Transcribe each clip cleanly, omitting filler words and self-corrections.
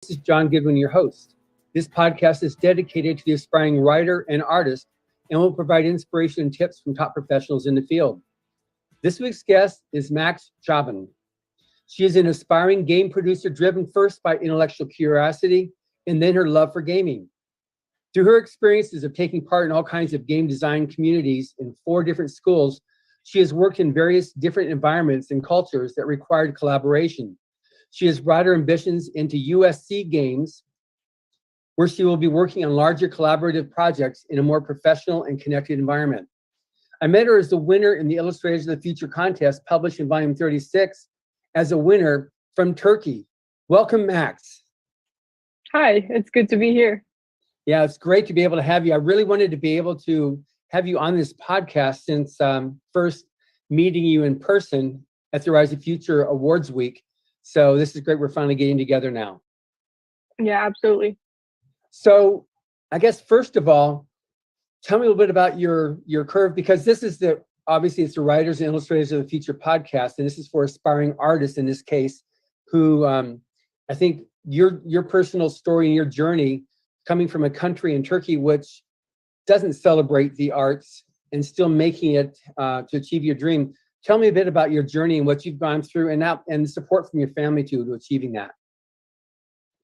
This is John Goodwin, your host. This podcast is dedicated to the aspiring writer and artist and will provide inspiration and tips from top professionals in the field. This week's guest is Max Cavun. She is an aspiring game producer driven first by intellectual curiosity and then her love for gaming. Through her experiences of taking part in all kinds of game design communities in 4 different schools, she has worked in various different environments and cultures that required collaboration. She has brought her ambitions into USC Games, where she will be working on larger collaborative projects in a more professional and connected environment. I met her as the winner in the Illustrators of the Future contest, published in volume 36, as a winner from Turkey. Welcome, Max. Hi, it's good to be here. Yeah, it's great to be able to have you. I really wanted to be able to have you on this podcast since first meeting you in person at the Rise of Future Awards Week. So this is great. We're finally getting together now. Yeah, absolutely. So I guess, first of all, tell me a little bit about your curve, because this is obviously it's the Writers and Illustrators of the Future podcast, and this is for aspiring artists in this case, who I think your personal story and your journey coming from a country in Turkey which doesn't celebrate the arts and still making it to achieve your dream. Tell me a bit about your journey and what you've gone through and the support from your family to achieving that.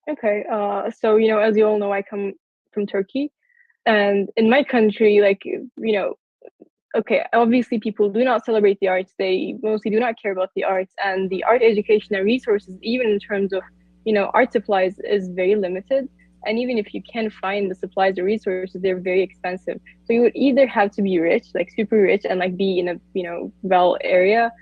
Okay, so, as you all know, I come from Turkey. And in my country, obviously people do not celebrate the arts. They mostly do not care about the arts. And the art education and resources, even in terms of, art supplies, is very limited. And even if you can find the supplies or resources, they're very expensive. So you would either have to be rich, like super rich, and like be in a well area,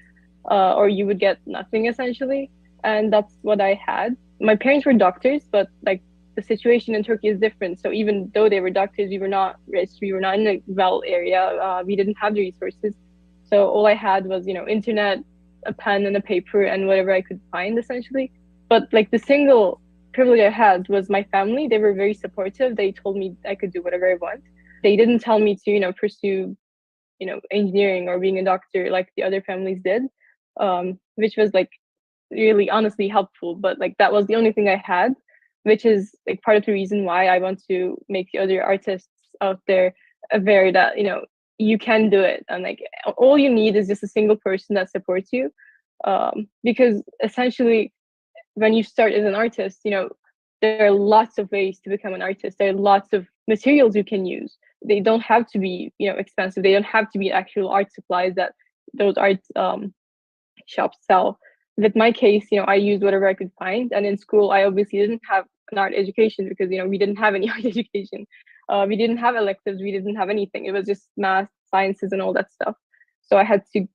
or you would get nothing essentially. And that's what I had. My parents were doctors, but like the situation in Turkey is different. So even though they were doctors, we were not rich. We were not in a well area. We didn't have the resources. So all I had was, internet, a pen and a paper, and whatever I could find essentially. But like the single privilege I had was my family. They were very supportive. They told me I could do whatever I want. They didn't tell me to, pursue, engineering or being a doctor like the other families did, which was like really honestly helpful. But like that was the only thing I had, which is like part of the reason why I want to make the other artists out there aware that, you can do it. And like all you need is just a single person that supports you. Because essentially, when you start as an artist, there are lots of ways to become an artist. There are lots of materials you can use. They don't have to be, expensive. They don't have to be actual art supplies that those art shops sell. With my case, I used whatever I could find. And in school, I obviously didn't have an art education because, we didn't have any art education. We didn't have electives. We didn't have anything. It was just math, sciences, and all that stuff. So I had to,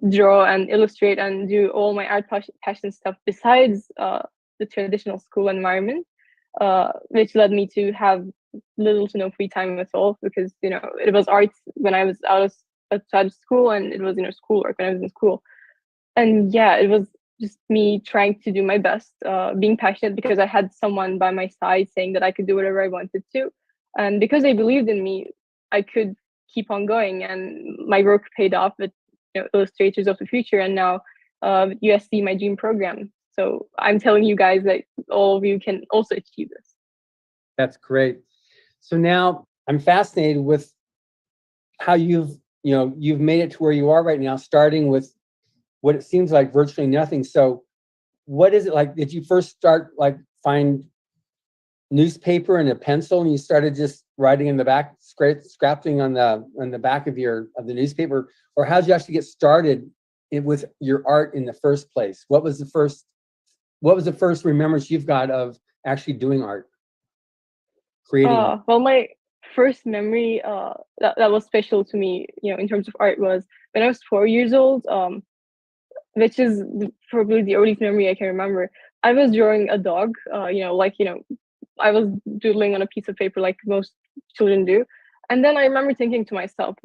draw and illustrate and do all my art passion stuff besides the traditional school environment, which led me to have little to no free time at all because, it was art when I was outside of school, and it was, schoolwork when I was in school. And yeah, it was just me trying to do my best, being passionate because I had someone by my side saying that I could do whatever I wanted to. And because they believed in me, I could keep on going, and my work paid off with Illustrators of the Future, and now USC, my dream program. So I'm telling you guys that all of you can also achieve this. That's great. So now I'm fascinated with how you've made it to where you are right now, starting with what it seems like virtually nothing. So what is it like? Did you first start find newspaper and a pencil and you started just writing in the back, scrapping on the back of the newspaper? Or how did you actually get started with your art in the first place? What was the first remembrance you've got of actually doing art, creating? Well, my first memory that was special to me, in terms of art, was when I was 4 years old, which is probably the earliest memory I can remember. I was drawing a dog, I was doodling on a piece of paper like most children do. And then I remember thinking to myself,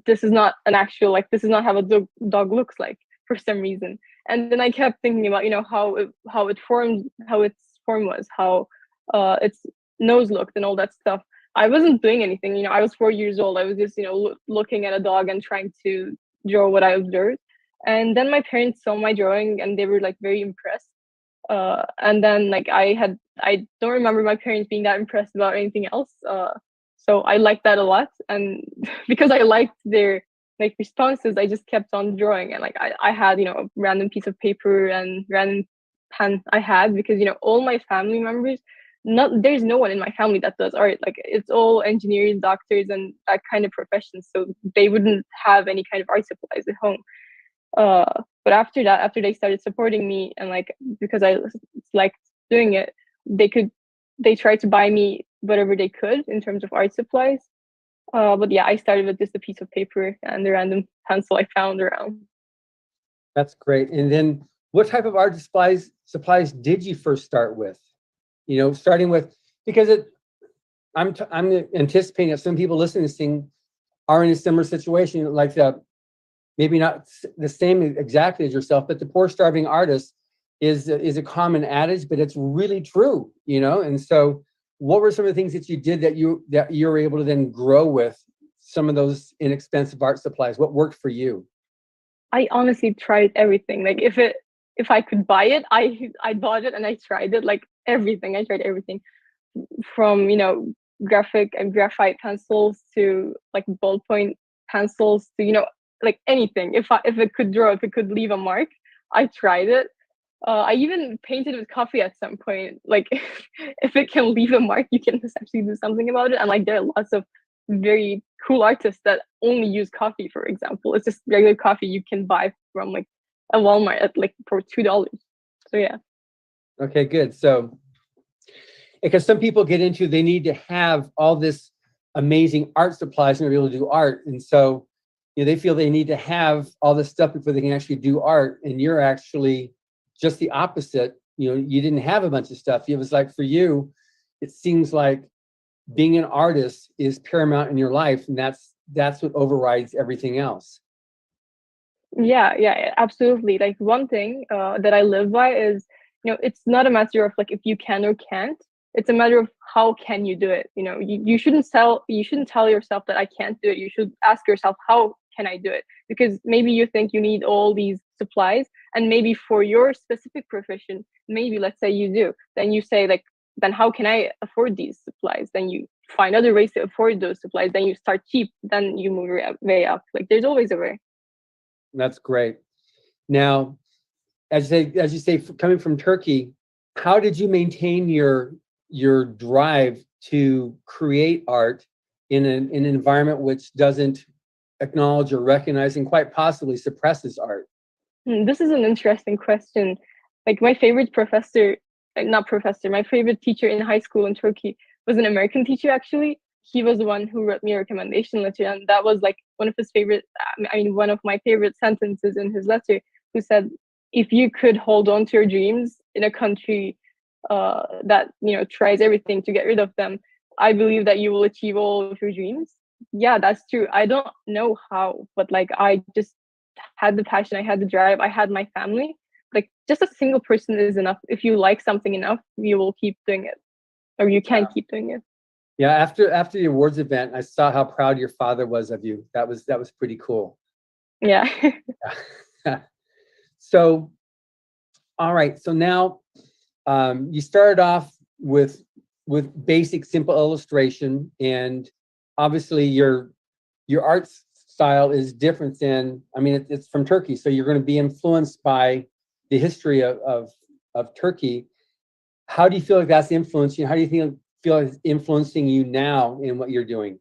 this is not an actual, this is not how a dog looks like for some reason. And then I kept thinking about, how its form was, how its nose looked and all that stuff. I wasn't doing anything, I was 4 years old. I was just, looking at a dog and trying to draw what I observed. And then my parents saw my drawing and they were like very impressed. And then like I don't remember my parents being that impressed about anything else. So I liked that a lot, and because I liked their like responses, I just kept on drawing. And like I had a random piece of paper and random pen I had, because all my family members, not there's no one in my family that does art. Like it's all engineers, doctors, and that kind of profession. So they wouldn't have any kind of art supplies at home. But after that, after they started supporting me, and like because I liked doing it, they tried to buy me whatever they could in terms of art supplies. But yeah, I started with just a piece of paper and the random pencil I found around. That's great. And then what type of art supplies did you first start with? Starting with, because I'm anticipating that some people listening to this thing are in a similar situation, like maybe not the same exactly as yourself, but the poor starving artist is a common adage, but it's really true, And so, what were some of the things that you did that you were able to then grow with some of those inexpensive art supplies? What worked for you? I honestly tried everything. Like if I could buy it, I bought it and I tried it. Like everything, I tried everything from graphic and graphite pencils to like ballpoint pencils to like anything. If it could draw, if it could leave a mark, I tried it. I even painted with coffee at some point. Like if it can leave a mark, you can essentially do something about it. And like there are lots of very cool artists that only use coffee, for example. It's just regular coffee you can buy from like a Walmart at like for $2. So yeah. Okay, good. So, because some people get into, they need to have all this amazing art supplies and be able to do art, and so they feel they need to have all this stuff before they can actually do art. And you're actually just the opposite. You didn't have a bunch of stuff. It was like, for you, it seems like being an artist is paramount in your life, and that's what overrides everything else. Yeah, absolutely. Like one thing that I live by is, it's not a matter of like if you can or can't. It's a matter of how can you do it. You shouldn't tell yourself that I can't do it. You should ask yourself, how can I do it? Because maybe you think you need all these supplies, and maybe for your specific profession, maybe let's say you do. Then you say like, then how can I afford these supplies? Then you find other ways to afford those supplies. Then you start cheap. Then you move your way up. Like there's always a way. That's great. Now, as you say, coming from Turkey, how did you maintain your drive to create art in an environment which doesn't acknowledge or recognize and quite possibly suppresses art? This is an interesting question. Like my favorite professor, like not professor, my favorite teacher in high school in Turkey was an American teacher actually. He was the one who wrote me a recommendation letter, and that was like one of his favorite, one of my favorite sentences in his letter, who said, if you could hold on to your dreams in a country that tries everything to get rid of them, I believe that you will achieve all of your dreams. Yeah, that's true. I don't know how, but like I just had the passion, I had the drive, I had my family. Like just a single person is enough. If you like something enough, you will keep doing it, or you can keep doing it. Yeah, after the awards event, I saw how proud your father was of you. That was pretty cool. Yeah. So, all right. So now, you started off with basic, simple illustration, and obviously your art style is different than. I mean, it's from Turkey, so you're going to be influenced by the history of Turkey. How do you feel like that's influenced you? How do you feel like it's influencing you now in what you're doing?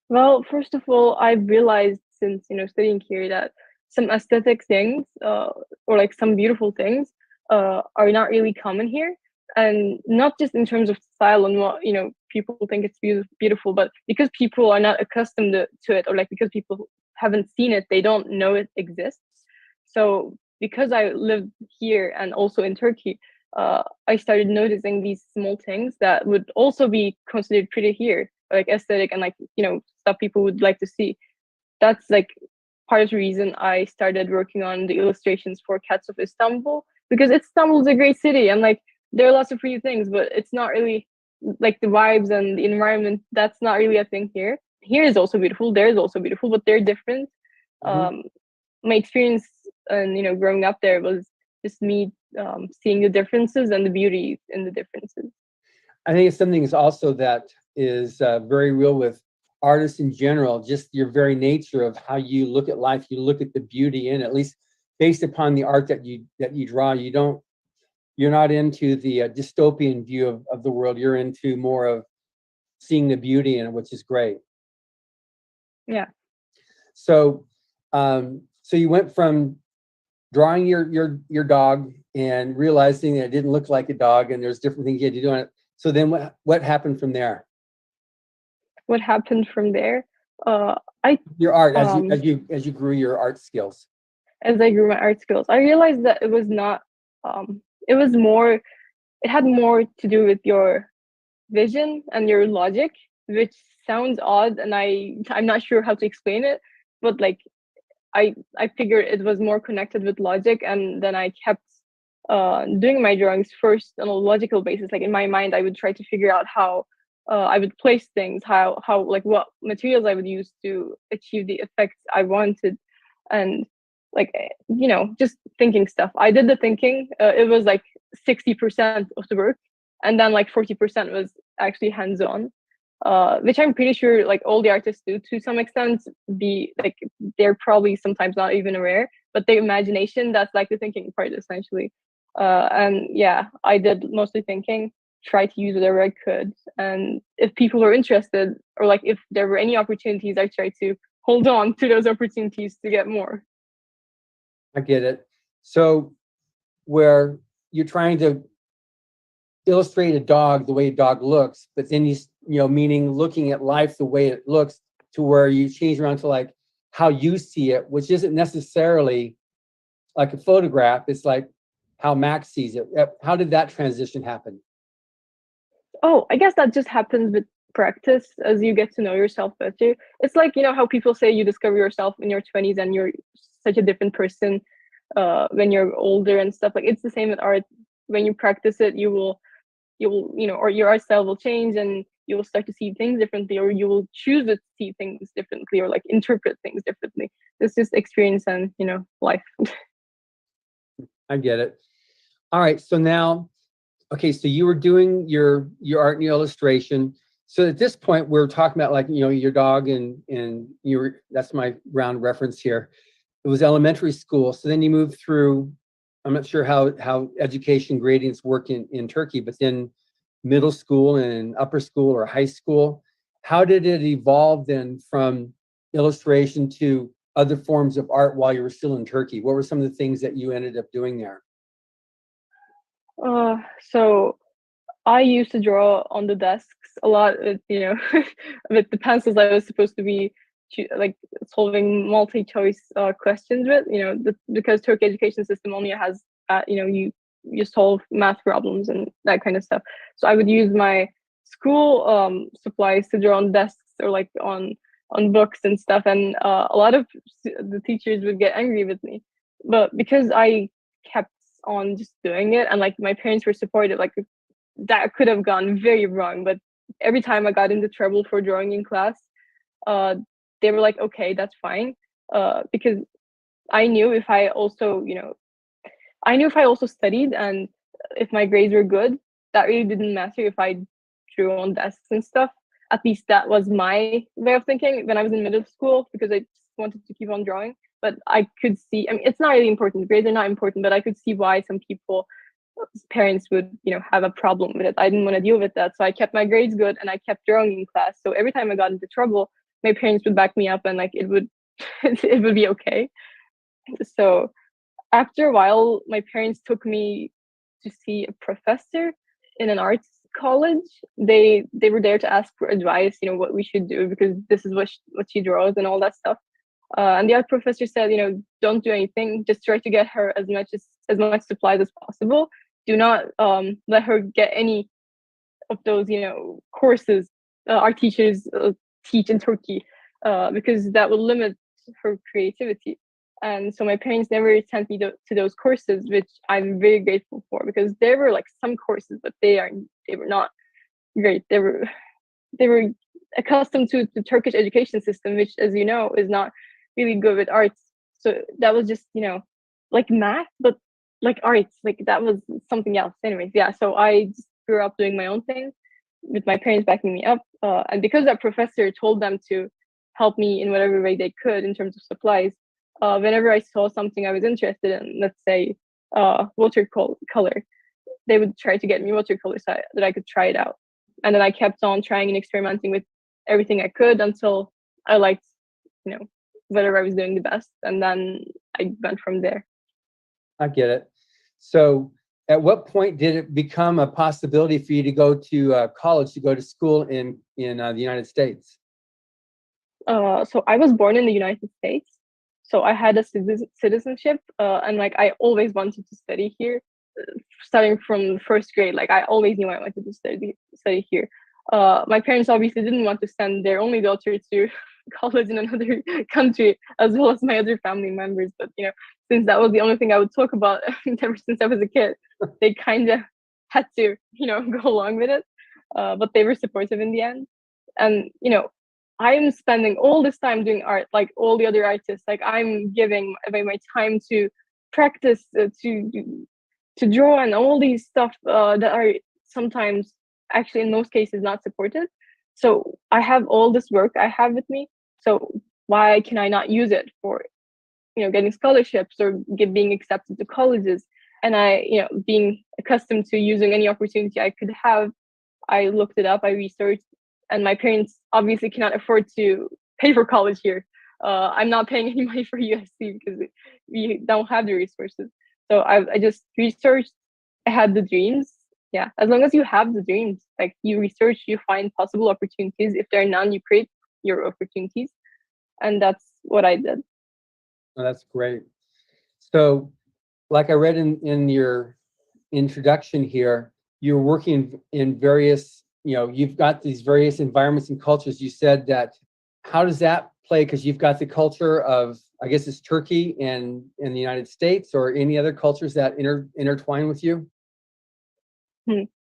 Well, first of all, I've realized since studying here that some aesthetic things, or like some beautiful things, are not really common here, and not just in terms of style and what people think it's beautiful, but because people are not accustomed to it, or like because people haven't seen it, they don't know it exists. So because I lived here and also in Turkey, I started noticing these small things that would also be considered pretty here, like aesthetic and like stuff people would like to see. That's like part of the reason I started working on the illustrations for Cats of Istanbul, because Istanbul is a great city and like there are lots of pretty things, but it's not really like the vibes and the environment. That's not really a thing here. Here is also beautiful. There is also beautiful, but they're different. Mm-hmm. My experience and growing up there was just me seeing the differences and the beauty in the differences. I think it's something that's also that is very real with artists in general, just your very nature of how you look at life. You look at the beauty in it, at least based upon the art that you draw. You're not into the dystopian view of the world. You're into more of seeing the beauty in it, which is great. Yeah. So so you went from drawing your dog and realizing that it didn't look like a dog and there's different things you had to do on it. So then what happened from there? What happened from there? Your art, as you grew your art skills. As I grew my art skills, I realized that it was not it had more to do with your vision and your logic, which sounds odd, and I'm not sure how to explain it, but like I figured it was more connected with logic, and then I kept doing my drawings first on a logical basis. Like in my mind, I would try to figure out how I would place things, how like what materials I would use to achieve the effects I wanted, and like just thinking stuff. I did the thinking. It was like 60% of the work, and then like 40% was actually hands-on, which I'm pretty sure like all the artists do to some extent. They're probably sometimes not even aware, but the imagination, that's like the thinking part essentially. And yeah, I did mostly thinking, try to use whatever I could, and if people were interested, or like if there were any opportunities, I tried to hold on to those opportunities to get more. I get it. So where you're trying to illustrate a dog the way a dog looks, but then meaning looking at life the way it looks, to where you change around to like how you see it, which isn't necessarily like a photograph. It's like how Max sees it. How did that transition happen? Oh, I guess that just happens with practice as you get to know yourself better. It's like, how people say you discover yourself in your 20s and you're such a different person when you're older and stuff. Like it's the same with art. When you practice it, you will or your art style will change, and you will start to see things differently, or you will choose to see things differently, or like interpret things differently. It's just experience and life. I get it. All right. So now, okay, so you were doing your art and your illustration. So at this point, we're talking about like your dog, and you were, that's my round reference here. It was elementary school. So then you moved through, I'm not sure how education gradients work in Turkey, but then middle school and upper school or high school. How did it evolve then from illustration to other forms of art while you were still in Turkey? What were some of the things that you ended up doing there? So I used to draw on the desks a lot with, with the pencils I was supposed to be like solving multi-choice questions with, because Turkey education system only has, you solve math problems and that kind of stuff. So I would use my school supplies to draw on desks, or like on books and stuff. And a lot of the teachers would get angry with me, but because I kept on just doing it, and like my parents were supportive, like that could have gone very wrong, but every time I got into trouble for drawing in class, they were like, okay, that's fine, because I knew if I also studied, and if my grades were good, that really didn't matter if I drew on desks and stuff. At least that was my way of thinking when I was in middle school, because I just wanted to keep on drawing. But I could see, I mean, it's not really important. Grades are not important, but I could see why some people, parents would, have a problem with it. I didn't want to deal with that. So I kept my grades good, and I kept drawing in class. So every time I got into trouble, my parents would back me up, and like it would, it would be okay. So after a while, my parents took me to see a professor in an arts college. They were there to ask for advice, what we should do, because this is what she draws and all that stuff. And the art professor said, don't do anything. Just try to get her as much supplies as possible. Do not let her get any of those, courses our teachers teach in Turkey, because that will limit her creativity. And so my parents never sent me to those courses, which I'm very grateful for, because there were like some courses, but they were not great. They were accustomed to the Turkish education system, which, as you know, is not really good with arts. So that was just, like math, but like arts, like that was something else. Anyways, yeah. So I just grew up doing my own thing with my parents backing me up. And because that professor told them to help me in whatever way they could in terms of supplies, whenever I saw something I was interested in, let's say watercolor, they would try to get me watercolor so that I could try it out. And then I kept on trying and experimenting with everything I could until I liked, you know, whatever I was doing the best. And then I went from there. I get it. So at what point did it become a possibility for you to go to college, to go to school in the United States? So I was born in the United States. So I had a citizenship, and like I always wanted to study here, starting from first grade. Like I always knew I wanted to study here. My parents obviously didn't want to send their only daughter to college in another country, as well as my other family members. But since that was the only thing I would talk about ever since I was a kid, they kind of had to, go along with it. But they were supportive in the end. And I'm spending all this time doing art, like all the other artists. Like I'm giving away my time to practice, to draw, and all these stuff that are sometimes, actually in most cases, not supported. So I have all this work I have with me. So why can I not use it for, getting scholarships or being accepted to colleges? And I, being accustomed to using any opportunity I could have, I looked it up, I researched, and my parents obviously cannot afford to pay for college here. I'm not paying any money for USC because we don't have the resources. So I just researched. I had the dreams. Yeah, as long as you have the dreams, like you research, you find possible opportunities. If there are none, you create your opportunities, and that's what I did. Oh, that's great. So, like I read in your introduction here, you're working in various, you've got these various environments and cultures. You said that, how does that play? Because you've got the culture of, I guess it's Turkey and in the United States, or any other cultures that intertwine with you?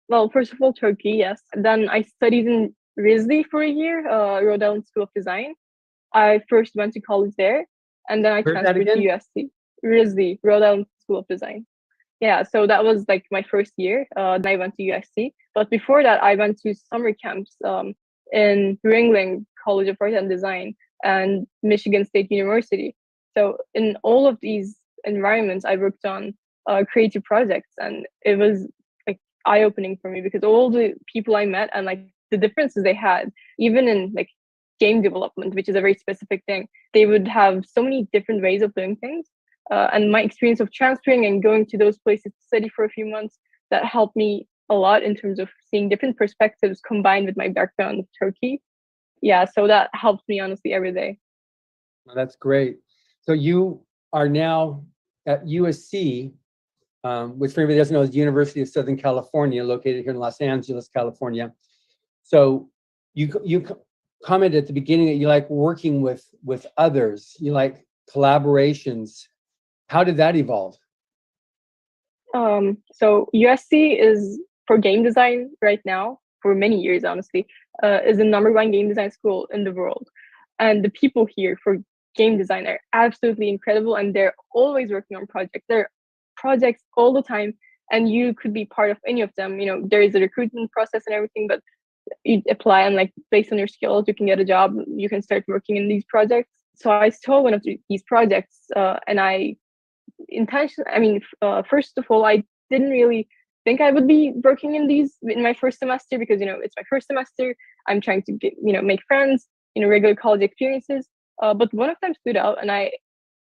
Well, first of all, Turkey, yes. Then I studied in Rize for a year, Rhode Island School of Design. I first went to college there, and then I transferred to USC. Rize, Rhode Island School of Design. Yeah, so that was like my first year. Then I went to USC. But before that, I went to summer camps in Ringling College of Art and Design and Michigan State University. So in all of these environments, I worked on creative projects, and it was like eye-opening for me because all the people I met and like the differences they had, even in like game development, which is a very specific thing, they would have so many different ways of doing things. And my experience of transferring and going to those places to study for a few months, that helped me a lot in terms of seeing different perspectives combined with my background of Turkey. Yeah, so that helped me honestly every day. Well, that's great. So you are now at USC, which for anybody who doesn't know is University of Southern California, located here in Los Angeles, California. So you commented at the beginning that you like working with others, you like collaborations. How did that evolve? So USC is, for game design right now, for many years honestly, is the #1 game design school in the world. And the people here for game design are absolutely incredible, and they're always working on projects. There are projects all the time, and you could be part of any of them. There is a recruitment process and everything, but you apply, and like based on your skills, you can get a job. You can start working in these projects. So I saw one of these projects, and first of all, I didn't really think I would be working in these in my first semester because it's my first semester. I'm trying to get make friends, regular college experiences. But one of them stood out, and I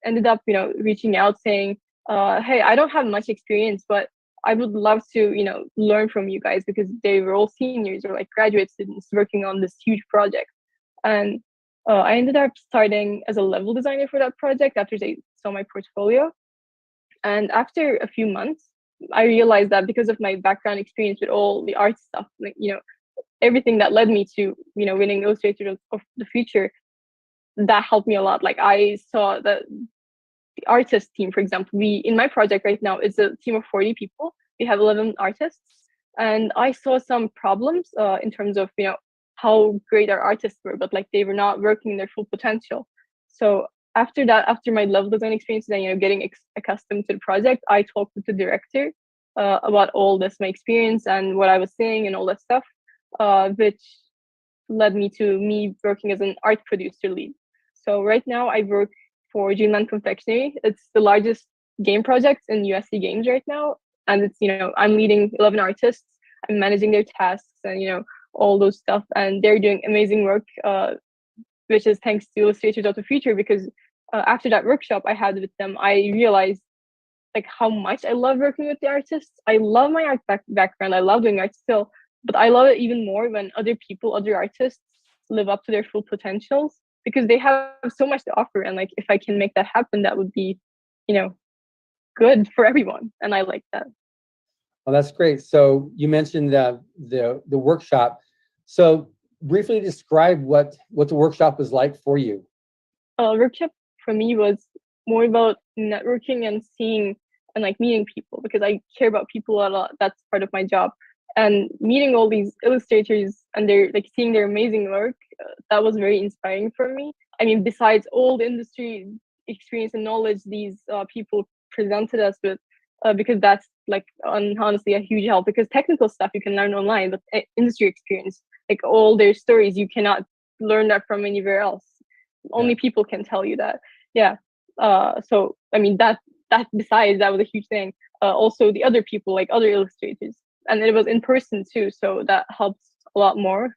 ended up reaching out saying, "Hey, I don't have much experience, but I would love to learn from you guys," because they were all seniors or like graduate students working on this huge project. And I ended up starting as a level designer for that project after they saw my portfolio. And after a few months, I realized that because of my background experience with all the art stuff, like, everything that led me to, winning Illustrators of the Future, that helped me a lot. Like I saw that the artist team, for example, in my project right now, it's a team of 40 people. We have 11 artists. And I saw some problems in terms of, how great our artists were, but like they were not working in their full potential. So after that, after my level design experiences and getting accustomed to the project, I talked with the director about all this, my experience and what I was saying and all that stuff, which led me to me working as an art producer lead. So right now I work for Dreamland Confectionery. It's the largest game project in USC Games right now, and it's I'm leading 11 artists. I'm managing their tasks and all those stuff, and they're doing amazing work, which is thanks to Illustrators of the Future. Because after that workshop I had with them, I realized like how much I love working with the artists. I love my art background. I love doing art still, but I love it even more when other artists live up to their full potentials, because they have so much to offer. And like, if I can make that happen, that would be, good for everyone. And I like that. Well, that's great. So you mentioned the workshop. So briefly describe what the workshop was like for you. Workshop for me was more about networking and seeing and like meeting people, because I care about people a lot. That's part of my job. And meeting all these illustrators and they're like seeing their amazing work, that was very inspiring for me. I mean, besides all the industry experience and knowledge these people presented us with, because that's like honestly a huge help. Because technical stuff you can learn online, but industry experience, like all their stories, you cannot learn that from anywhere else. Only people can tell you that. Yeah. So I mean that besides that was a huge thing. Also the other people, like other illustrators, and it was in person too, so that helps a lot more.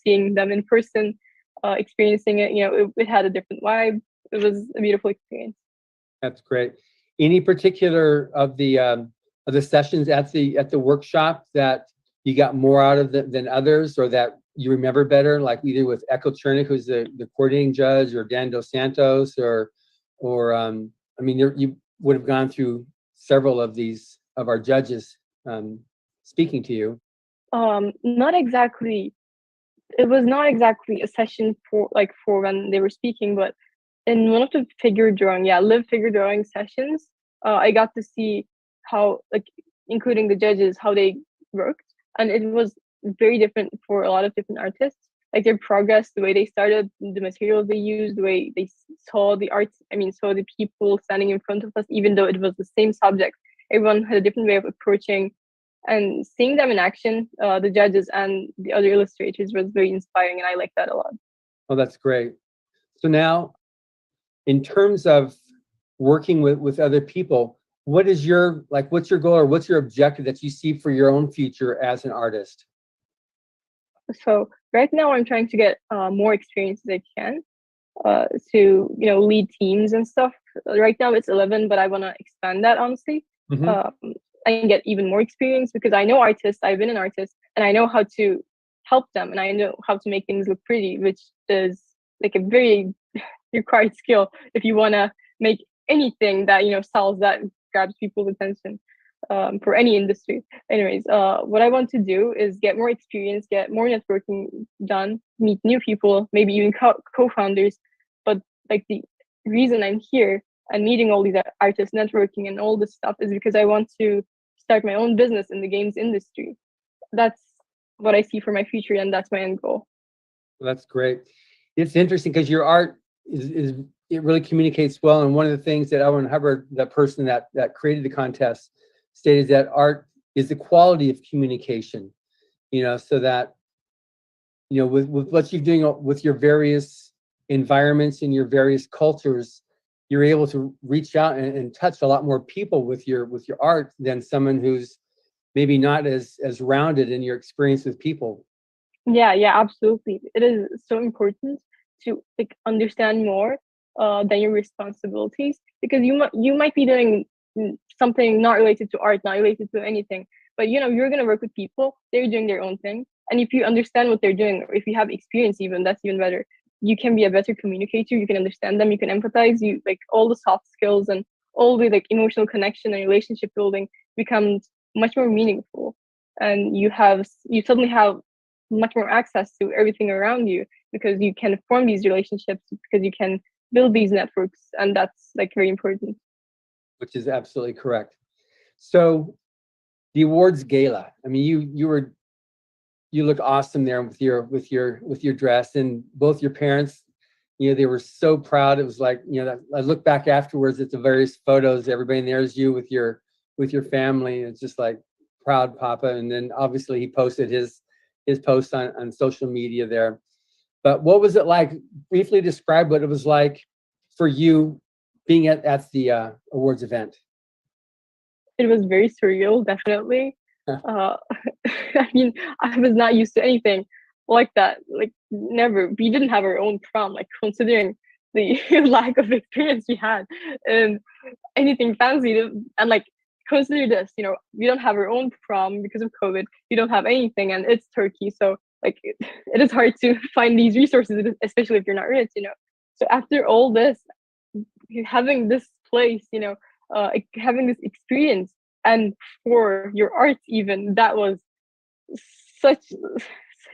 Seeing them in person, experiencing it, it had a different vibe. It was a beautiful experience. That's great. Any particular of the sessions at the workshop that you got more out of than others, or that you remember better, like either with Echo Chernick, who's the coordinating judge, or Dan Dos Santos, or I mean, you would have gone through several of our judges speaking to you. Not exactly. It was not exactly a session for when they were speaking, but in one of the live figure drawing sessions, I got to see how, like, including the judges, how they worked, and it was very different for a lot of different artists. Like their progress, the way they started, the materials they used, the way they saw the art. I mean, saw the people standing in front of us, even though it was the same subject. Everyone had a different way of approaching, and seeing them in action, the judges and the other illustrators, was very inspiring, and I like that a lot. Oh, that's great. So now, in terms of working with other people, what's your goal, or what's your objective that you see for your own future as an artist? So right now I'm trying to get more experience as I can, to lead teams and stuff. Right now it's 11, but I want to expand that, honestly. Mm-hmm. And get even more experience, because I know artists, I've been an artist, and I know how to help them, and I know how to make things look pretty, which is like a very required skill if you want to make anything that sells, that grabs people's attention, for any industry. Anyways, what I want to do is get more experience, get more networking done, meet new people, maybe even co-founders. But like, the reason I'm here and meeting all these artists, networking and all this stuff, is because I want to start my own business in the games industry. That's what I see for my future, and that's my end goal. Well, that's great. It's interesting because your art it really communicates well. And one of the things that Elwin Hubbard, the person that created the contest, stated that art is the quality of communication. So that with what you're doing with your various environments and your various cultures, you're able to reach out and touch a lot more people with your art than someone who's maybe not as rounded in your experience with people. Yeah, absolutely. It is so important to like understand more than your responsibilities, because you might be doing something not related to art, not related to anything, but you're gonna work with people. They're doing their own thing, and if you understand what they're doing, or if you have experience, even that's even better. You can be a better communicator. You can understand them. You can empathize. You like all the soft skills and all the like emotional connection and relationship building becomes much more meaningful, and you suddenly have much more access to everything around you, because you can form these relationships, because you can build these networks, and that's like very important. Which is absolutely correct. So the awards gala, I mean, you look awesome there with your dress, and both your parents they were so proud. It was like, I look back afterwards at the various photos, everybody, and there's you with your family. It's just like proud papa. And then obviously he posted his post on social media there. But what was it like? Briefly describe what it was like for you being at the awards event. It was very surreal, definitely. I mean, I was not used to anything like that. Like, never. We didn't have our own prom, like, considering the lack of experience we had and anything fancy. And like, consider this, we don't have our own prom because of COVID. We don't have anything, and it's Turkey. So, like, it is hard to find these resources, especially if you're not rich, So after all this, having this place, having this experience, and for your art, even, that was such an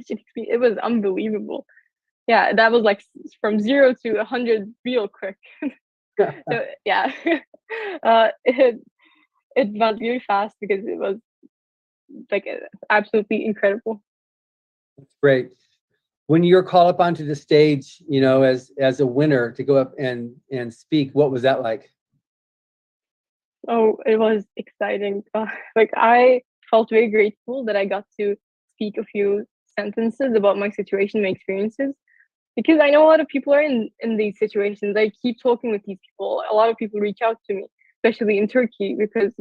experience. It was unbelievable. Yeah, that was like from 0 to 100 real quick. So yeah, it went really fast because it was like absolutely incredible. That's great. When you're called up onto the stage, as a winner to go up and speak, what was that like? Oh, it was exciting. Like, I felt very grateful that I got to speak a few sentences about my situation, my experiences, because I know a lot of people are in these situations. I keep talking with these people. A lot of people reach out to me, especially in Turkey, because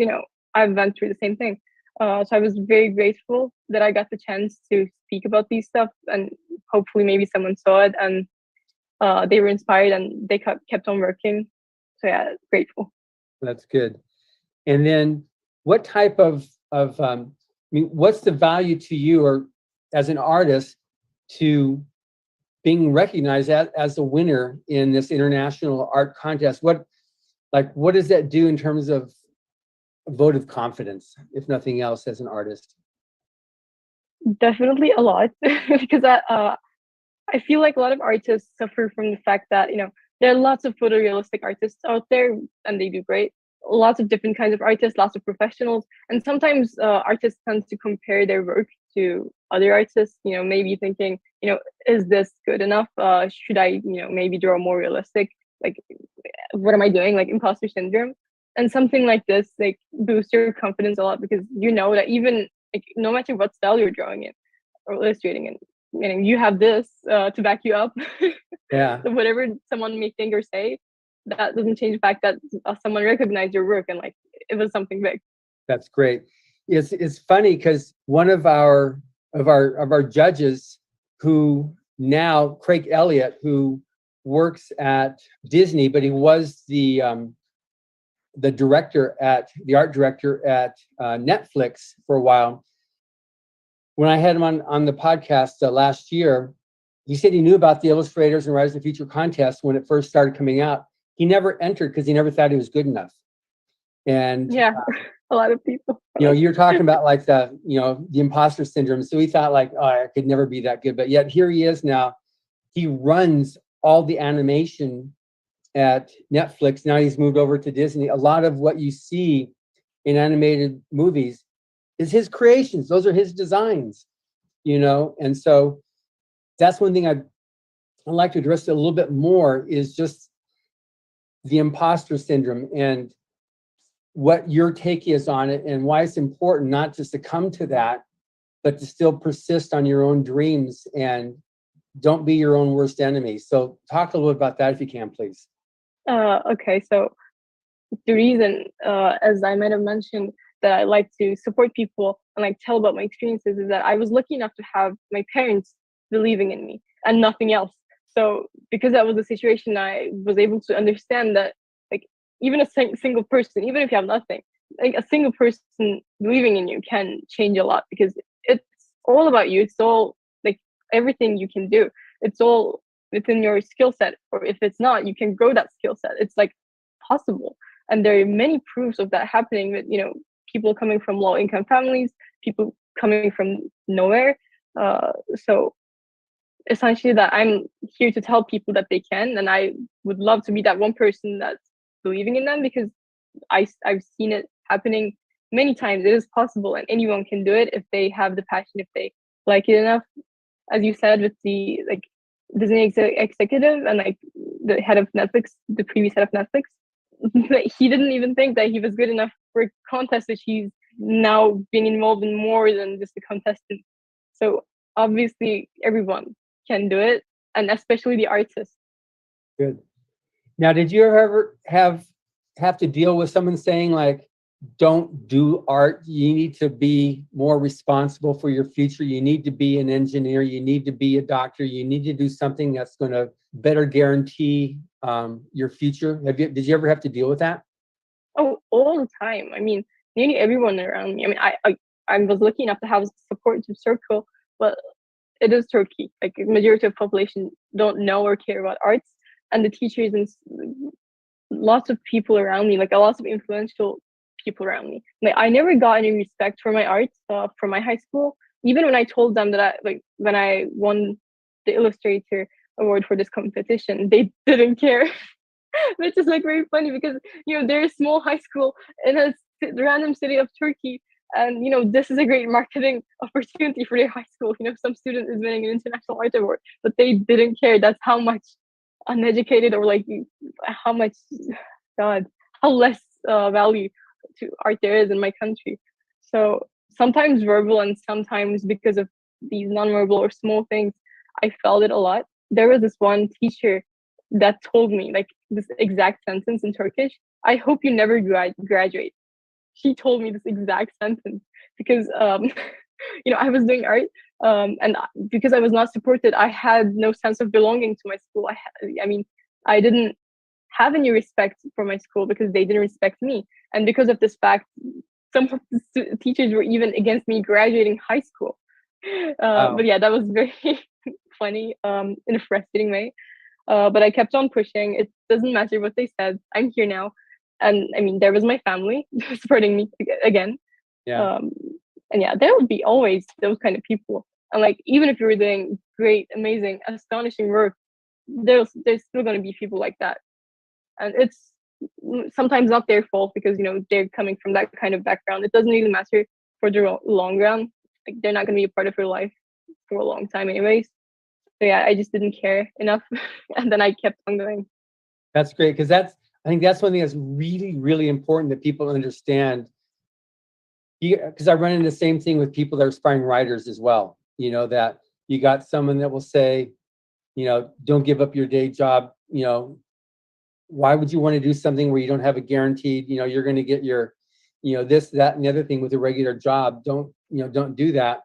I've went through the same thing. So I was very grateful that I got the chance to speak about these stuff, and hopefully maybe someone saw it and they were inspired and they kept on working. So yeah, grateful. That's good. And then what type of what's the value to you, or as an artist, to being recognized as a winner in this international art contest? What does that do in terms of a vote of confidence, if nothing else, as an artist? Definitely a lot, because I feel like a lot of artists suffer from the fact that there are lots of photorealistic artists out there, and they do great. Lots of different kinds of artists, lots of professionals, and sometimes artists tend to compare their work to other artists. Maybe thinking, is this good enough? Should I, maybe draw more realistic? Like, what am I doing? Like, imposter syndrome. And something like this, like, boosts your confidence a lot, because that even, like, no matter what style you're drawing in or illustrating in, you have this to back you up. Yeah. So whatever someone may think or say, that doesn't change the fact that someone recognized your work and, like, it was something big. That's great. It's funny because one of our judges, who now, Craig Elliott, who works at Disney, but he was the art director at Netflix for a while. When I had him on the podcast last year, he said he knew about the Illustrators and Writers of the Future contest when it first started coming out. He never entered because he never thought he was good enough. And yeah, a lot of people. You're talking about like the imposter syndrome. So he thought like, oh, I could never be that good. But yet here he is now. He runs all the animation at Netflix. Now he's moved over to Disney. A lot of what you see in animated movies is his creations. Those are his designs, and so that's one thing I'd like to address a little bit more, is just the imposter syndrome and what your take is on it, and why it's important not to succumb to that, but to still persist on your own dreams and don't be your own worst enemy. So talk a little bit about that if you can, please. Okay, so the reason, as I might have mentioned, that I like to support people and like tell about my experiences is that I was lucky enough to have my parents believing in me and nothing else. So because that was the situation, I was able to understand that, like, even a single person, even if you have nothing, like, a single person believing in you can change a lot, because it's all about you. It's all, like, everything you can do. It's all within your skill set, or if it's not, you can grow that skill set. It's like possible. And there are many proofs of that happening with, people coming from low income families, people coming from nowhere. So essentially, that I'm here to tell people that they can, and I would love to be that one person that's believing in them, because I've seen it happening many times. It is possible, and anyone can do it if they have the passion, if they like it enough. As you said, with the, like, Disney executive and like the head of Netflix, the previous head of Netflix. He didn't even think that he was good enough for a contest, which he's now being involved in more than just a contestant. So obviously everyone can do it, and especially the artists. Good. Now, did you ever have to deal with someone saying like, don't do art, you need to be more responsible for your future, you need to be an engineer, you need to be a doctor, you need to do something that's going to better guarantee your future? Did you ever have to deal with that? Oh, all the time. I mean, nearly everyone around me. I mean, I was lucky enough to have a supportive circle, but it is Turkey. Like, the majority of population don't know or care about arts, and the teachers and lots of people around me, like a lot of influential people around me. Like, I never got any respect for my art from my high school. Even when I told them that when I won the Illustrator award for this competition, they didn't care. Which is like very funny because they're a small high school in a random city of Turkey, and this is a great marketing opportunity for their high school. Some student is winning an international art award, but they didn't care. That's how much uneducated, or like how much, God, how less value to art there is in my country. So sometimes verbal and sometimes because of these nonverbal or small things, I felt it a lot. There was this one teacher that told me like this exact sentence in Turkish: "I hope you never graduate." She told me this exact sentence because I was doing art, and because I was not supported, I had no sense of belonging to my school. I mean, I didn't have any respect for my school because they didn't respect me, and because of this fact, some of the teachers were even against me graduating high school. Wow. But yeah, that was very funny in a frustrating way. But I kept on pushing. It doesn't matter what they said. I'm here now. And I mean, there was my family supporting me again. Yeah. And yeah, there would be always those kind of people. And like, even if you were doing great, amazing, astonishing work, there's still going to be people like that. And it's sometimes not their fault because, they're coming from that kind of background. It doesn't really matter for the long run. Like, they're not going to be a part of your life for a long time anyways. So yeah, I just didn't care enough, and then I kept on going. That's great, because I think that's one thing that's really, really important that people understand. Because I run into the same thing with people that are aspiring writers as well. That you got someone that will say, don't give up your day job. Why would you want to do something where you don't have a guaranteed, you're going to get your, this, that, and the other thing with a regular job? Don't do that.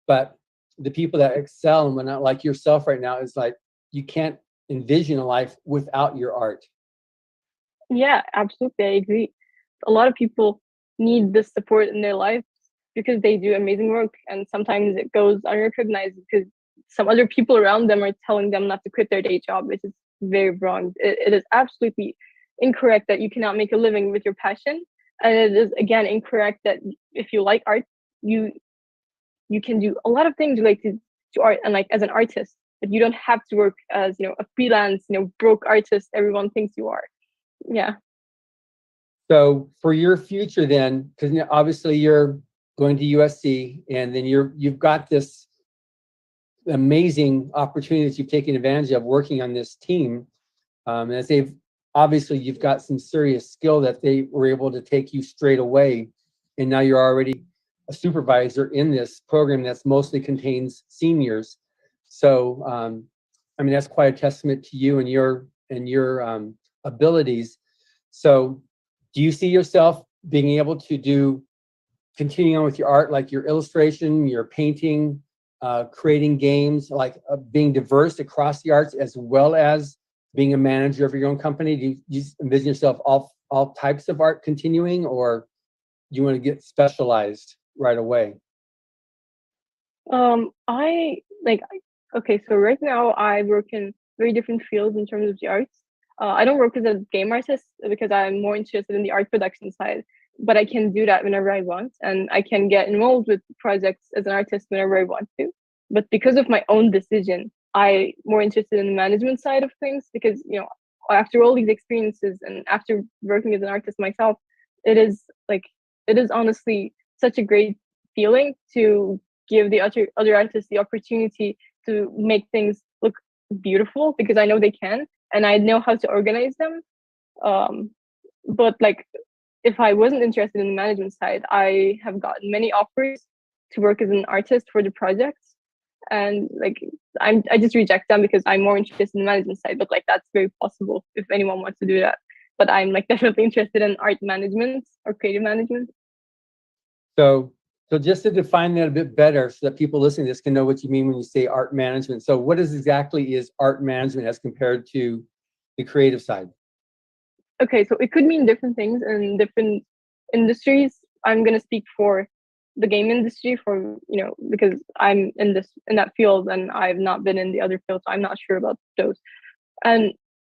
But the people that excel and whatnot, like yourself right now, is like, you can't envision a life without your art. Yeah, absolutely. I agree. A lot of people need this support in their lives because they do amazing work, and sometimes it goes unrecognized because some other people around them are telling them not to quit their day job, which is very wrong. It is absolutely incorrect that you cannot make a living with your passion, and it is again incorrect that if you like art, you can do a lot of things related to art and like as an artist, but you don't have to work as a freelance broke artist everyone thinks you are. Yeah. So for your future then, because obviously you're going to USC, and then you've got this amazing opportunity that you've taken advantage of working on this team. As obviously you've got some serious skill that they were able to take you straight away, and now you're already a supervisor in this program that's mostly contains seniors. So I mean, that's quite a testament to you and your abilities. So do you see yourself being able to continuing on with your art, like your illustration, your painting, creating games, like being diverse across the arts, as well as being a manager of your own company? Do you envision yourself all types of art continuing, or do you want to get specialized right away? I like Okay, so right now I work in very different fields in terms of the arts. I don't work as a game artist because I'm more interested in the art production side, but I can do that whenever I want, and I can get involved with projects as an artist whenever I want to. But because of my own decision, I'm more interested in the management side of things because, after all these experiences and after working as an artist myself, it is like, it is honestly such a great feeling to give the other artists the opportunity to make things look beautiful because I know they can and I know how to organize them. But like if I wasn't interested in the management side, I have gotten many offers to work as an artist for the projects, and like I just reject them because I'm more interested in the management side. But like that's very possible if anyone wants to do that. But I'm like definitely interested in art management or creative management. So, so just to define that a bit better, so that people listening to this can know what you mean when you say art management. So, what exactly is art management as compared to the creative side? Okay, so it could mean different things in different industries. I'm gonna speak for the game industry for because I'm in that field and I've not been in the other field, so I'm not sure about those. And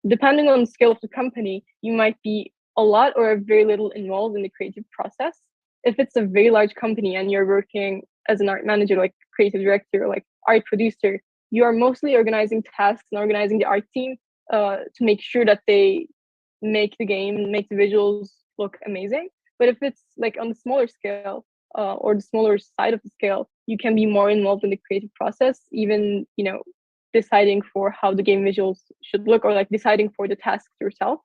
depending on the scale of the company, you might be a lot or very little involved in the creative process. If it's a very large company and you're working as an art manager, like creative director, or like art producer, you are mostly organizing tasks and organizing the art team to make sure that they make the game, make the visuals look amazing. But if it's like on the smaller scale or the smaller side of the scale, you can be more involved in the creative process, even deciding for how the game visuals should look or like deciding for the tasks yourself.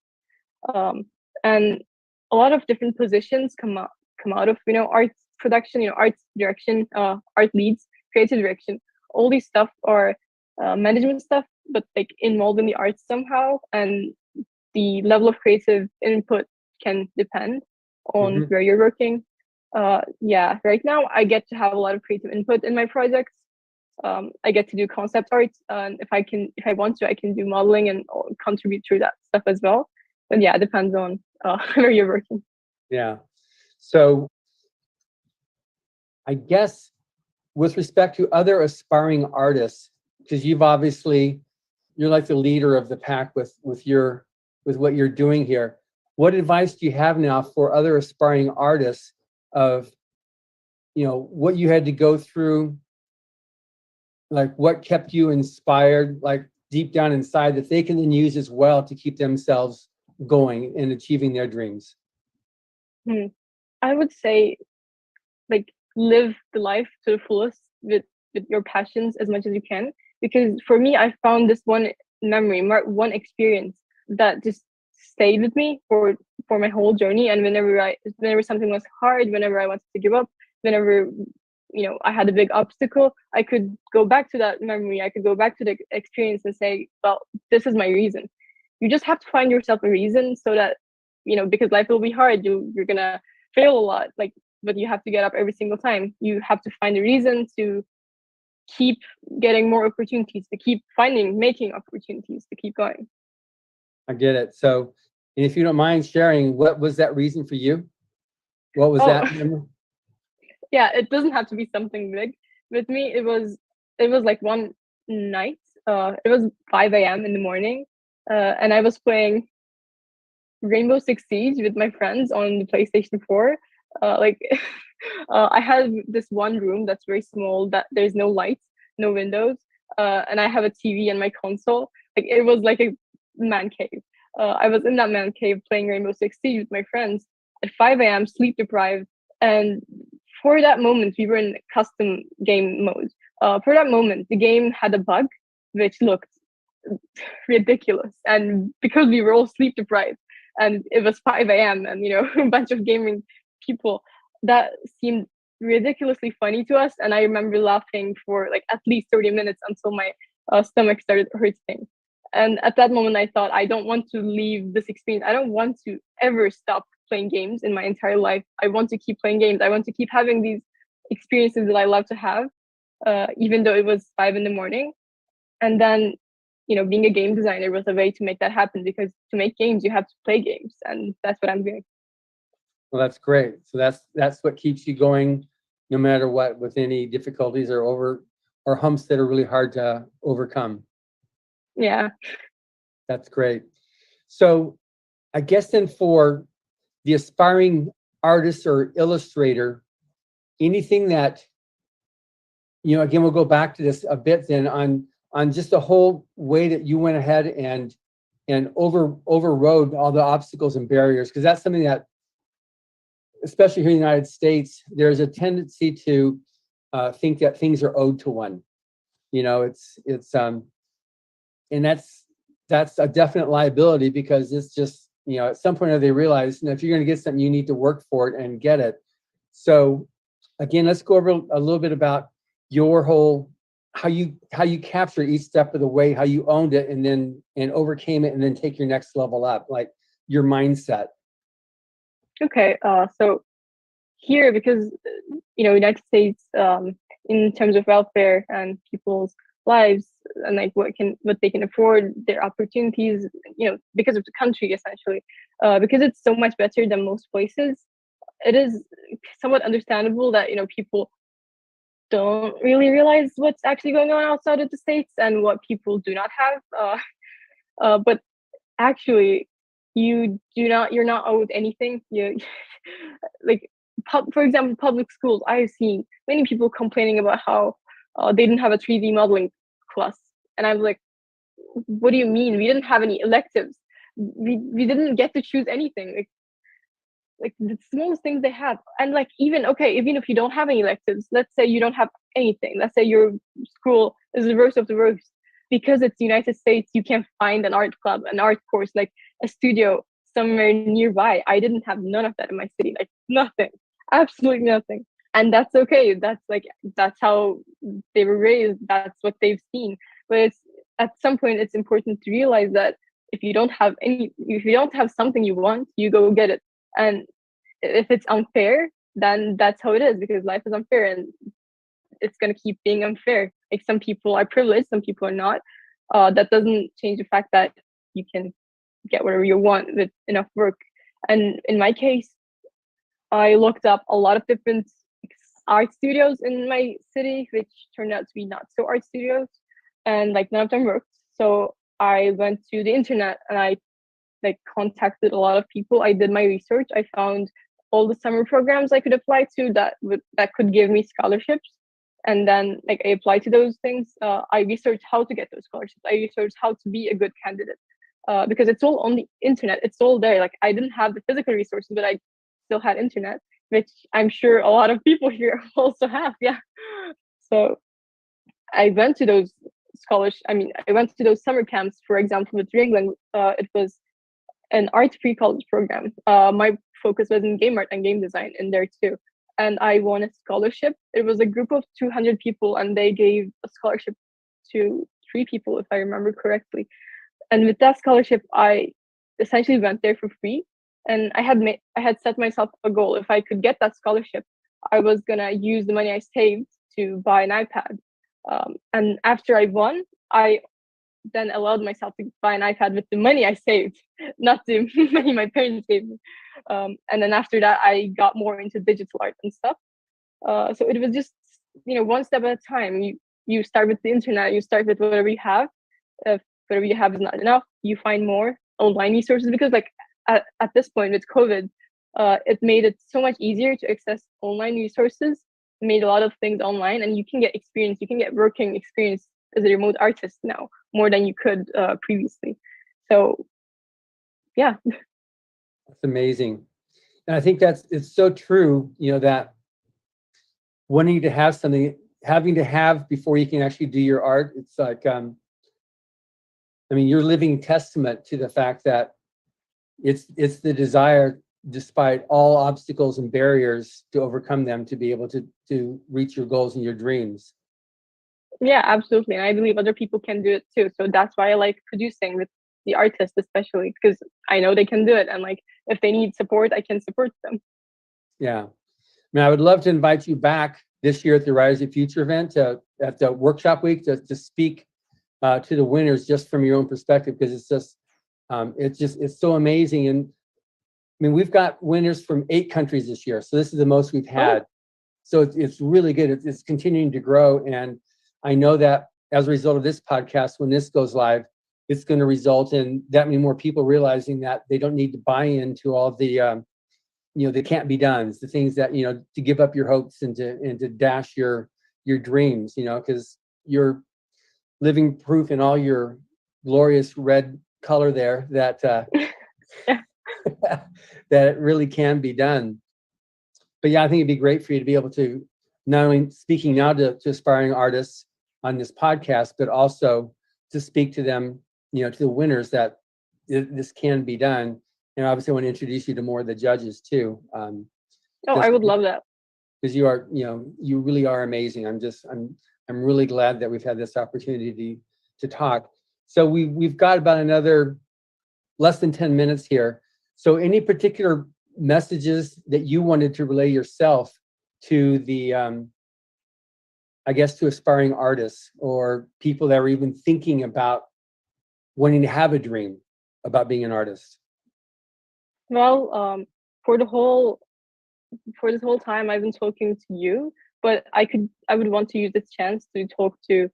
And a lot of different positions come out of art production, art direction, art leads, creative direction. All these stuff are management stuff, but like involved in the arts somehow. And the level of creative input can depend on where you're working. Yeah, right now I get to have a lot of creative input in my projects. I get to do concept art, and if I want to, I can do modeling and contribute to that stuff as well. But yeah, it depends on where you're working. Yeah. So, I guess with respect to other aspiring artists, because you're like the leader of the pack with what you're doing here. What advice do you have now for other aspiring artists of what you had to go through, like what kept you inspired, like deep down inside, that they can then use as well to keep themselves going and achieving their dreams? I would say like live the life to the fullest with your passions as much as you can, because for me I found this one memory, one experience that just stayed with me for my whole journey. And whenever something was hard, whenever I wanted to give up, whenever I had a big obstacle, I could go back to that memory, I could go back to the experience and say, well, this is my reason. You just have to find yourself a reason, so that because life will be hard, you're gonna fail a lot, like, but you have to get up every single time. You have to find a reason to keep getting more opportunities, to keep making opportunities, to keep going. I get it. So, and if you don't mind sharing, what was that reason for you? What was that? Yeah, it doesn't have to be something big. With me, it was like one night. It was 5 a.m. in the morning, and I was playing Rainbow Six Siege with my friends on the PlayStation 4. I had this one room that's very small, that there's no lights, no windows, and I have a TV and my console. Like, it was like a man cave. I was in that man cave playing Rainbow Six Siege with my friends at 5 a.m., sleep deprived. And for that moment, we were in custom game mode. For that moment, the game had a bug which looked ridiculous. And because we were all sleep deprived and it was 5 a.m. and a bunch of gaming people, that seemed ridiculously funny to us. And I remember laughing for like at least 30 minutes until my stomach started hurting. And at that moment, I thought, I don't want to leave this experience. I don't want to ever stop playing games in my entire life. I want to keep playing games. I want to keep having these experiences that I love to have, even though it was 5 in the morning. And then, being a game designer was a way to make that happen, because to make games, you have to play games. And that's what I'm doing. Well, that's great. So that's what keeps you going, no matter what, with any difficulties or humps that are really hard to overcome. Yeah. That's great. So I guess then for the aspiring artist or illustrator, anything that, again, we'll go back to this a bit then on just the whole way that you went ahead and overrode all the obstacles and barriers, because that's something that, especially here in the United States, there's a tendency to think that things are owed to one. It's and that's a definite liability, because it's just, at some point they realize, if you're going to get something, you need to work for it and get it. So again, let's go over a little bit about your whole, how you capture each step of the way, how you owned it and overcame it, and then take your next level up, like your mindset. Okay, so here, because United States, in terms of welfare and people's lives, and like what they can afford, their opportunities, because of the country, essentially, because it's so much better than most places, it is somewhat understandable that people don't really realize what's actually going on outside of the States and what people do not have. But actually, you're not owed anything. Like, for example, public schools, I've seen many people complaining about how they didn't have a 3D modeling class, and I'm like, what do you mean? We didn't have any electives. We didn't get to choose anything. Like the smallest things they have. And like, even if you don't have any electives, let's say you don't have anything, let's say your school is the worst of the worst, because it's the United States, you can find an art club, an art course, like a studio somewhere nearby. I didn't have none of that in my city, like nothing, absolutely nothing. And that's okay. That's how they were raised. That's what they've seen. But it's, at some point, it's important to realize that if you don't have something you want, you go get it. And if it's unfair, then that's how it is, because life is unfair, and it's going to keep being unfair. Like, some people are privileged, some people are not. That doesn't change the fact that you can get whatever you want with enough work. And in my case, I looked up a lot of different art studios in my city, which turned out to be not so art studios, and like none of them worked. So I went to the internet and I contacted a lot of people. I did my research. I found all the summer programs I could apply to that could give me scholarships. And then I applied to those things. I researched how to get those scholarships. I researched how to be a good candidate, because it's all on the internet. It's all there. Like, I didn't have the physical resources, but I still had internet, which I'm sure a lot of people here also have. Yeah. So I went to those I went to those summer camps, for example, with Ringling. It was an art free college program. My focus was in game art and game design in there too. And I won a scholarship. It was a group of 200 people, and they gave a scholarship to 3 people, if I remember correctly. And with that scholarship, I essentially went there for free. And I had set myself a goal. If I could get that scholarship, I was gonna use the money I saved to buy an iPad. And after I won, I then allowed myself to buy an iPad with the money I saved, not the money my parents gave me. And then after that, I got more into digital art and stuff. So it was just, one step at a time. You start with the internet, you start with whatever you have. If whatever you have is not enough, you find more online resources, because at this point with COVID, it made it so much easier to access online resources. It made a lot of things online, and you can get experience, you can get working experience as a remote artist now, more than you could previously. So yeah. That's amazing. And I think it's so true, that wanting to have something, having to have before you can actually do your art. It's like, you're living testament to the fact that it's the desire, despite all obstacles and barriers, to overcome them, to be able to reach your goals and your dreams. Yeah, absolutely. And I believe other people can do it too. So that's why I like producing with the artists, especially, because I know they can do it. And if they need support, I can support them. Yeah. I would love to invite you back this year at the Rise of Future event, at the workshop week, to speak to the winners, just from your own perspective, because it's so amazing. And we've got winners from 8 countries this year. So this is the most we've had. So it's really good. It's continuing to grow. And I know that as a result of this podcast, when this goes live, it's going to result in that many more people realizing that they don't need to buy into all the, the can't be done's, the things that, to give up your hopes and to dash your dreams, because you're living proof in all your glorious red color there that that it really can be done. But yeah, I think it'd be great for you to be able to, not only speaking now to aspiring artists on this podcast, but also to speak to them, to the winners, that this can be done. And obviously I want to introduce you to more of the judges too. I would love that. Because you are, you really are amazing. I'm really glad that we've had this opportunity to talk. So we've got about another less than 10 minutes here. So any particular messages that you wanted to relay yourself to the, I guess, to aspiring artists or people that are even thinking about wanting to have a dream about being an artist? Well, for this whole time I've been talking to you, but I would want to use this chance to talk to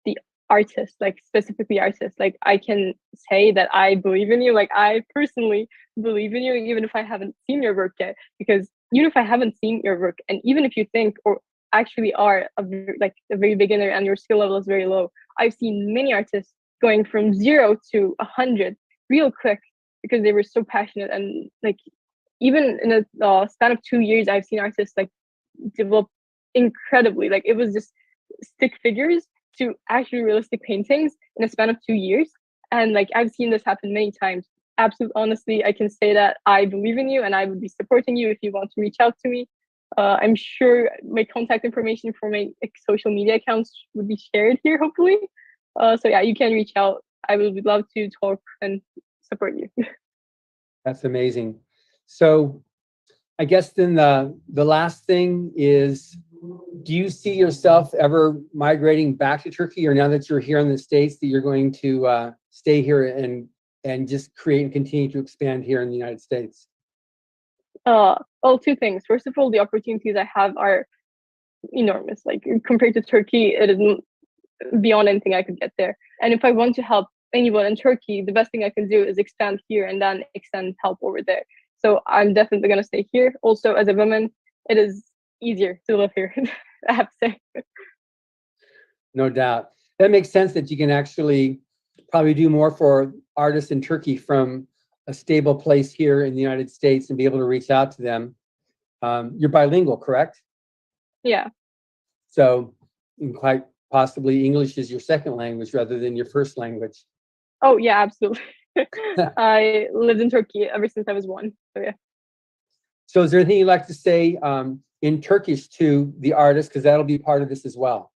the artists, like specifically artists. Like I can say that I believe in you. Like I personally believe in you, even if I haven't seen your work yet. Because even if I haven't seen your work, and even if you think or actually are a very beginner and your skill level is very low, I've seen many artists going from 0 to 100 real quick because they were so passionate. And like even in a span of 2 years, I've seen artists like develop incredibly. Like it was just stick figures to actually realistic paintings in a span of 2 years. And like I've seen this happen many times. Absolutely, honestly, I can say that I believe in you and I would be supporting you if you want to reach out to me. I'm sure my contact information for my social media accounts would be shared here, hopefully. So yeah, you can reach out. I would love to talk and support you. That's amazing. So I guess then the last thing is, do you see yourself ever migrating back to Turkey, or now that you're here in the States that you're going to stay here and just create and continue to expand here in the United States? Well, two things. First of all, the opportunities I have are enormous. Like compared to Turkey, it is beyond anything I could get there. And if I want to help anyone in Turkey, the best thing I can do is expand here and then extend help over there. So I'm definitely going to stay here. Also, as a woman, it is easier to live here, I have to say. No doubt. That makes sense that you can actually probably do more for artists in Turkey from a stable place here in the United States and be able to reach out to them. You're bilingual, correct? Yeah. So quite possibly English is your second language rather than your first language. Oh, yeah, absolutely. I lived in Turkey ever since I was 1. So yeah. So is there anything you'd like to say in Turkish to the artist? Because that'll be part of this as well.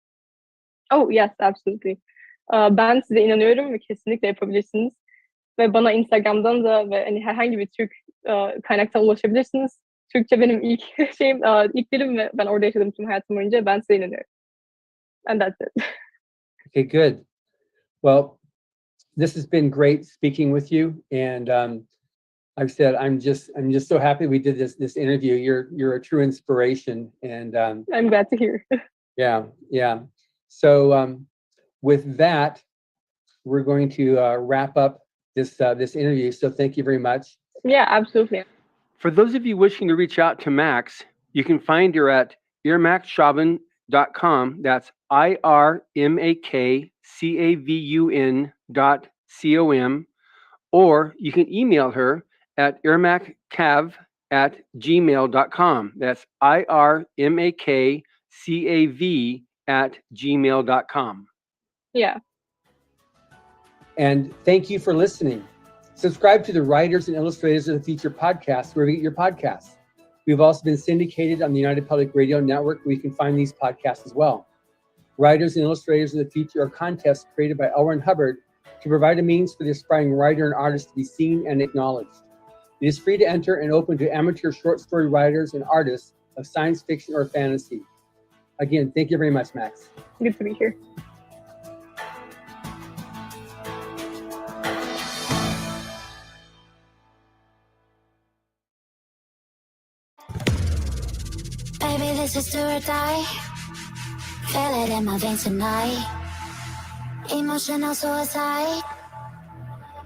Oh, yes, absolutely. Ben size inanıyorum ve kesinlikle yapabilirsiniz. Ve bana Instagram'dan da ve hani herhangi bir Türk kaynaktan ulaşabilirsiniz. Türkçe benim ilk şeyim, ilk dilim ve ben orada yaşadım tüm hayatım boyunca. Ben size inanıyorum. And that's it. Okay, good. Well, this has been great speaking with you, and I've said I'm just so happy we did this interview. You're a true inspiration, and I'm glad to hear. Yeah. So with that, we're going to wrap up this interview. So thank you very much. Yeah, absolutely. For those of you wishing to reach out to Max, you can find her at irmakcav.com. That's irmakcavun.com, or you can email her at irmakcav@gmail.com. That's irmakcav@gmail.com. Yeah. And thank you for listening. Subscribe to the Writers and Illustrators of the Future podcast wherever you get your podcasts. We've also been syndicated on the United Public Radio Network, where you can find these podcasts as well. Writers and Illustrators of the Future are contests created by L. Ron Hubbard to provide a means for the aspiring writer and artist to be seen and acknowledged. It is free to enter and open to amateur short story writers and artists of science fiction or fantasy. Again, thank you very much, Max. Good to be here. Baby, this is do or die. Feel it in my veins tonight. Emotional suicide.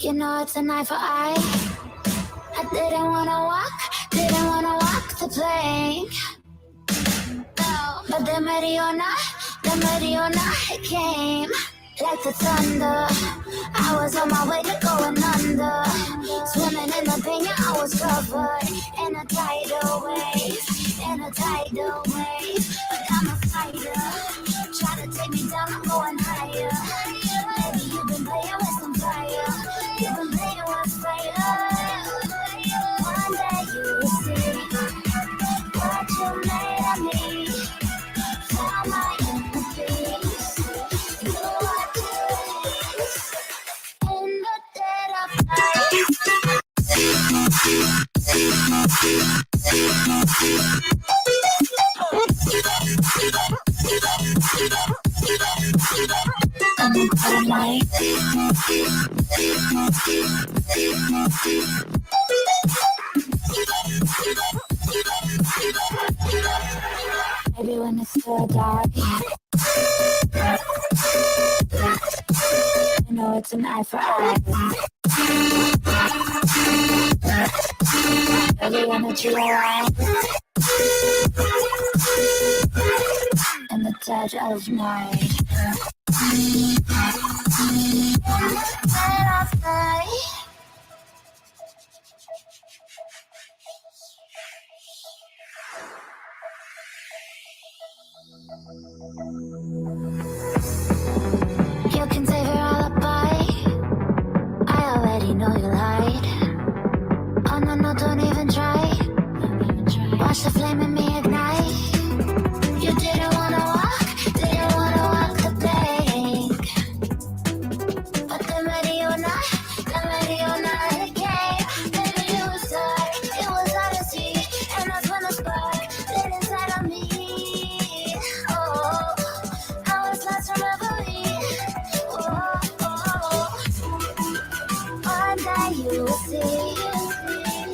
You know it's an eye for eye. I didn't wanna walk the plank. No, but the Mariona, it came like the thunder. I was on my way to going under. Swimming in the pain, I was covered in a tidal wave. But I'm a fighter. Try to take me down, I'm going higher. Baby, you Like maybe when it's still dark, you know it's an eye for eye. Maybe when it's real and the touch of night. You can save your alibi. I already know you lied. Oh no, no, don't even try. Watch the flame in me ignite. You didn't wanna walk the plank. But then ready or not again. Baby, it was dark, it was hard to see. And that's when the spark lit inside of me. Oh, I was lost in reverie. One day you will see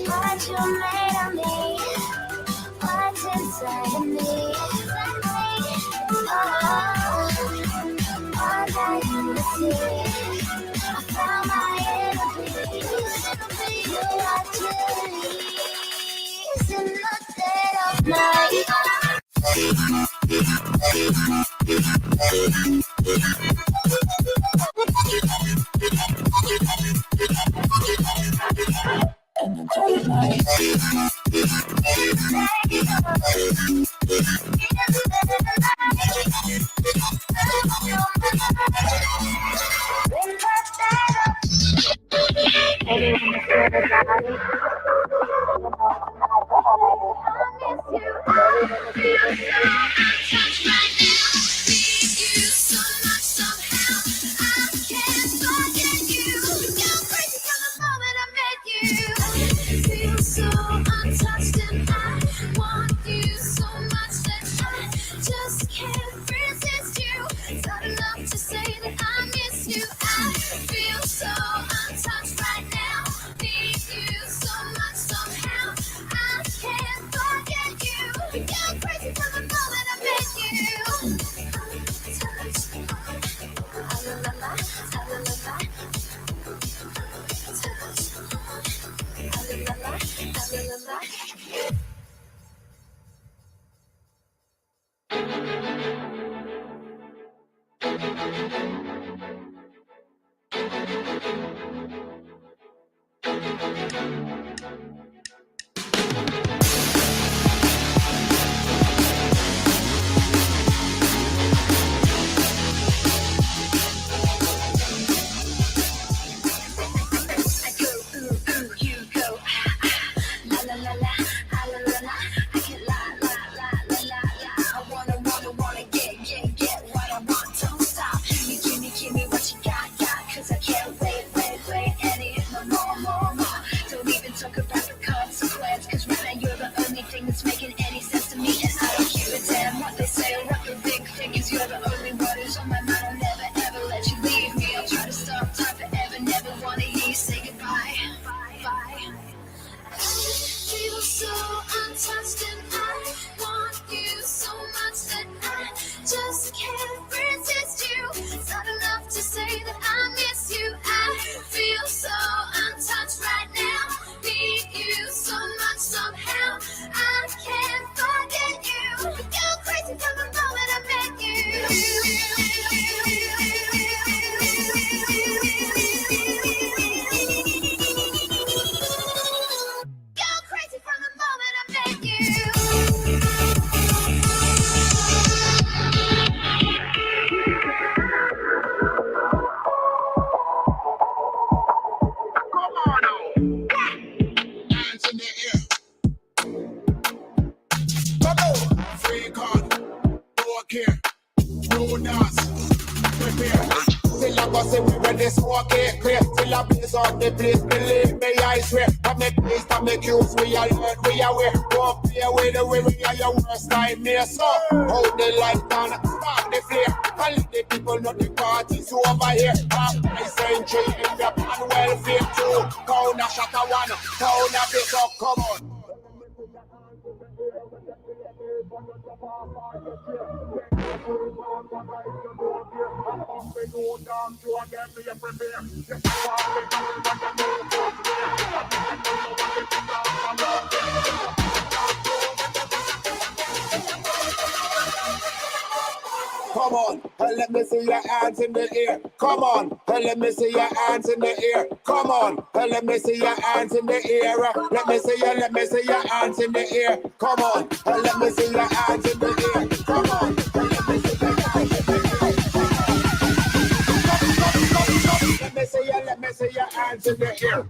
what you made of me, what's inside of me. One day you will see I found my inner peace. You are cheese in the dead of night. And the dark night. go see we when this okay clear. Till I blaze out the place, believe me, I swear. I make peace, I make use, we are learn, we are aware. Don't play away the way we are your worst nightmare. So, hold the light down, start the flare. And let the people know the party's over here. Half my century in the pan welfare too. Pound a shot of one, pound a bit of come on. Come on, let me see your hands in the air. Come on, let me see your hands in the air. Come on, let me see your hands in the air. Let me see your hands in the air. Come on, let me see your hands in the air. Come on, let me see your hands in the air. Let me see your hands in the air.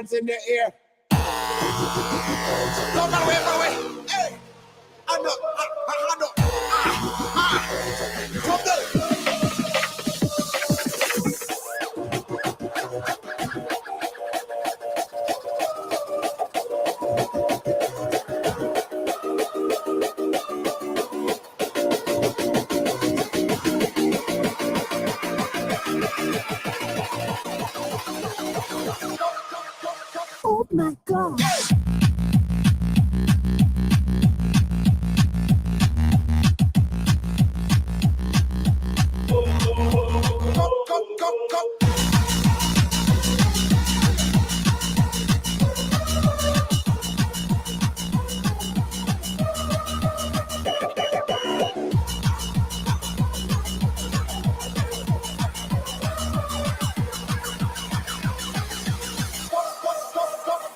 In the air. Come on, wait. Hey, I know. Come there. Oh my God. Come.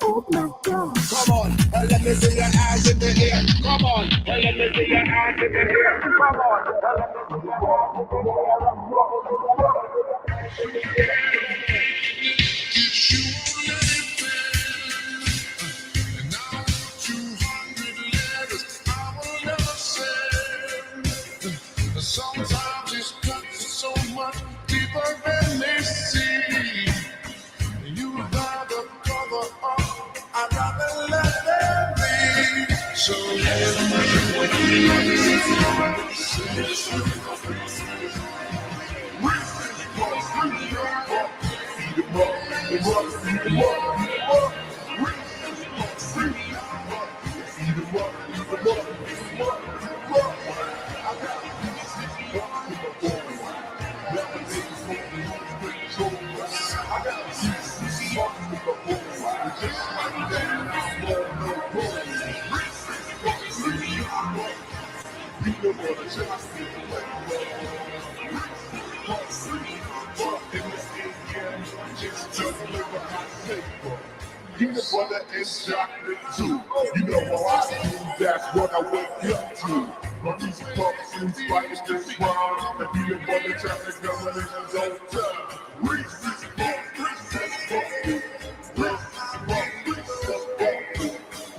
Oh my God. Come on, let me see your hands in the air. Come on, let me see your hands in the air. Come on, let me see your hands in the air. And now 200 letters I will never send. Sometimes it's cut so much deeper than they see. You rather cover up, I'd rather let them be. So let me peanut butter and chocolate too. You know how I do, that's what I wake up to. My music puffs and spice just rhyme. The peanut butter chocolate combination's on time. Reese's Puffs, Reese's Puffs, Reese's Puffs, Reese's Puffs.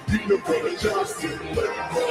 Peanut butter Johnson, let it go.